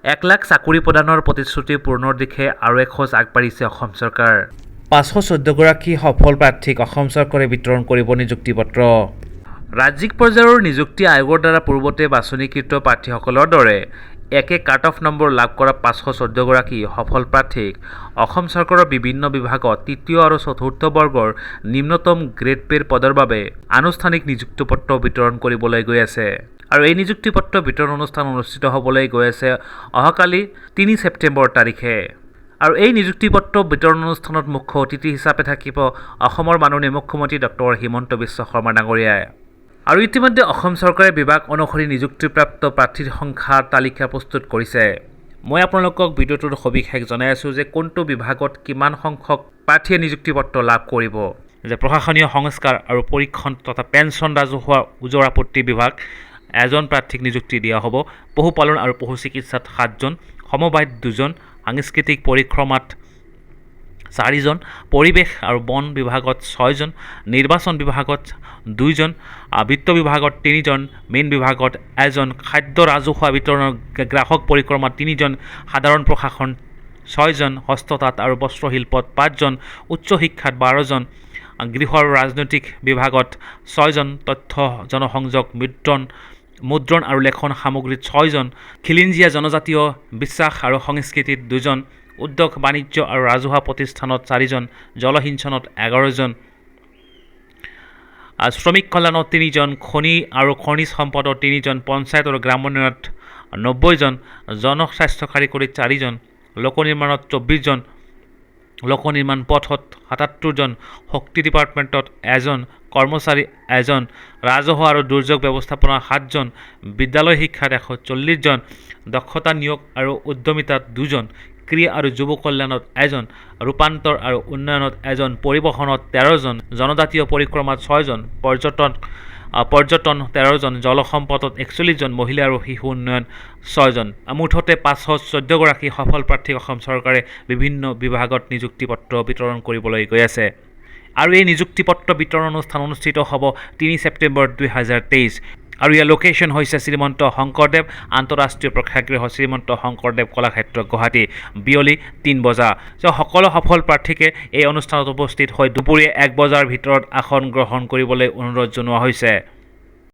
1 লাখ চাকৰি প্ৰদানৰ প্ৰতিশ্ৰুতি পূৰণৰ দিশে আৰু এক খোজ আগবাঢ়িছে অসম চৰকাৰ। 514 গৰাকী সফল প্ৰাৰ্থীক অসম চৰকাৰে বিতৰণ কৰিব নিযুক্তি পত্ৰ। ৰাজ্যিক পৰ্যায়ৰ নিযুক্তি আয়োগৰ দ্বাৰা পূৰ্বতে বাছনিকৃত প্ৰাৰ্থীসকলৰ দৰে একে কাট অফ নম্বৰ লাভ কৰা 514 গৰাকী সফল প্ৰাৰ্থীক অসম চৰকাৰৰ বিভিন্ন বিভাগত তৃতীয় আৰু চতুৰ্থ বৰ্গৰ নিম্নতম গ্ৰেড পেৰ পদৰ বাবে আনুষ্ঠানিক নিযুক্তি পত্ৰ বিতৰণ কৰিবলৈ গৈ আছে। আৰু এই নিযুক্তি পত্ৰ বিতৰণ অনুষ্ঠান অনুষ্ঠিত হ'বলৈ গৈ আছে অহাকালি 3 ছেপ্টেম্বৰ তাৰিখে। আৰু এই নিযুক্তি পত্ৰ বিতৰণ অনুষ্ঠানত মুখ্য অতিথি হিচাপে থাকিব অসমৰ মাননীয় মুখ্যমন্ত্ৰী ডক্টৰ হিমন্ত বিশ্ব শৰ্মা ডাঙৰীয়াই। আৰু ইতিমধ্যে অসম চৰকাৰে বিভাগ অনুসৰি নিযুক্তিপ্ৰাপ্ত প্ৰাৰ্থীৰ সংখ্যাৰ তালিকা প্ৰস্তুত কৰিছে। মই আপোনালোকক ভিডিঅ'টোৰ সবিশেষ জনাই আছোঁ যে কোনটো বিভাগত কিমান সংখ্যক প্ৰাৰ্থীয়ে নিযুক্তি পত্ৰ লাভ কৰিব। যে প্ৰশাসনীয় সংস্কাৰ আৰু পৰীক্ষণ তথা পেঞ্চন ৰাজহুৱা ওজৰ আপত্তি বিভাগ 1জন প্ৰাৰ্থীক নিযুক্তি দিয়া হ'ব। পশুপালন আৰু পশু চিকিৎসাত 7জন, সমবায়ত 2জন, সাংস্কৃতিক পৰিক্ৰমাত 4জন, পৰিৱেশ আৰু বন বিভাগত 6জন, নিৰ্বাচন বিভাগত 2জন, বিত্ত বিভাগত 3জন, মীন বিভাগত 1জন, খাদ্য ৰাজহুৱা বিতৰণৰ গ্ৰাহক পৰিক্ৰমাত 3জন, সাধাৰণ প্ৰশাসন 6জন, হস্ততাঁত আৰু বস্ত্ৰশিল্পত 5জন, উচ্চ শিক্ষাত 12জন, গৃহ আৰু ৰাজনৈতিক বিভাগত 6জন, তথ্য জনসংযোগ মুদ্ৰণ আৰু লেখন সামগ্ৰীত 6জন, খিলঞ্জীয়া জনজাতীয় বিশ্বাস আৰু সংস্কৃতিত 2জন, উদ্যোগ বাণিজ্য আৰু ৰাজহুৱা প্ৰতিষ্ঠানত 4জন, জলসিঞ্চনত 11জন, শ্ৰমিক কল্যাণত 3জন, খনি আৰু খনিজ সম্পদত 3জন, পঞ্চায়ত আৰু গ্ৰামোন্নয়নত 90জন, জনস্বাস্থ্য কাৰিকৰীত 4জন, লোক নিৰ্মাণত 24জন, লোক নিৰ্মাণ পথত 77জন, শক্তি ডিপাৰ্টমেণ্টত 1জন, কৰ্মচাৰী 1জন, ৰাজহুৱা আৰু দুৰ্যোগ ব্যৱস্থাপনা 7জন, বিদ্যালয় শিক্ষাত 140জন, দক্ষতা নিয়োগ আৰু উদ্যমিতাত 2জন, ক্ৰীড়া আৰু যুৱ কল্যাণত 1জন, ৰূপান্তৰ আৰু উন্নয়নত 1জন, পৰিবহণত 13জন, জনজাতীয় পৰিক্ৰমাত 6জন, পৰ্যটন 13জন, জলসম্পদত 41জন, মহিলা আৰু শিশু উন্নয়ন 6জন। মুঠতে 514 গৰাকী সফল প্ৰাৰ্থীক অসম চৰকাৰে বিভিন্ন বিভাগত নিযুক্তি পত্ৰ বিতৰণ কৰিবলৈ গৈ আছে। আৰু এই নিযুক্তি পত্ৰ বিতৰণ অনুষ্ঠান অনুষ্ঠিত হ'ব 3 ছেপ্টেম্বৰ 2023। আৰু ইয়াৰ লোকেশ্যন হৈছে শ্ৰীমন্ত শংকৰদেৱ আন্তঃৰাষ্ট্ৰীয় প্ৰেক্ষাগৃহ, শ্ৰীমন্ত শংকৰদেৱ কলাক্ষেত্ৰ, গুৱাহাটী, বিয়লি 3 বজা। সকলো সফল প্ৰাৰ্থীকে এই অনুষ্ঠানত উপস্থিত হৈ দুপৰীয়া 1 বজাৰ ভিতৰত আসন গ্ৰহণ কৰিবলৈ অনুৰোধ জনোৱা হৈছে।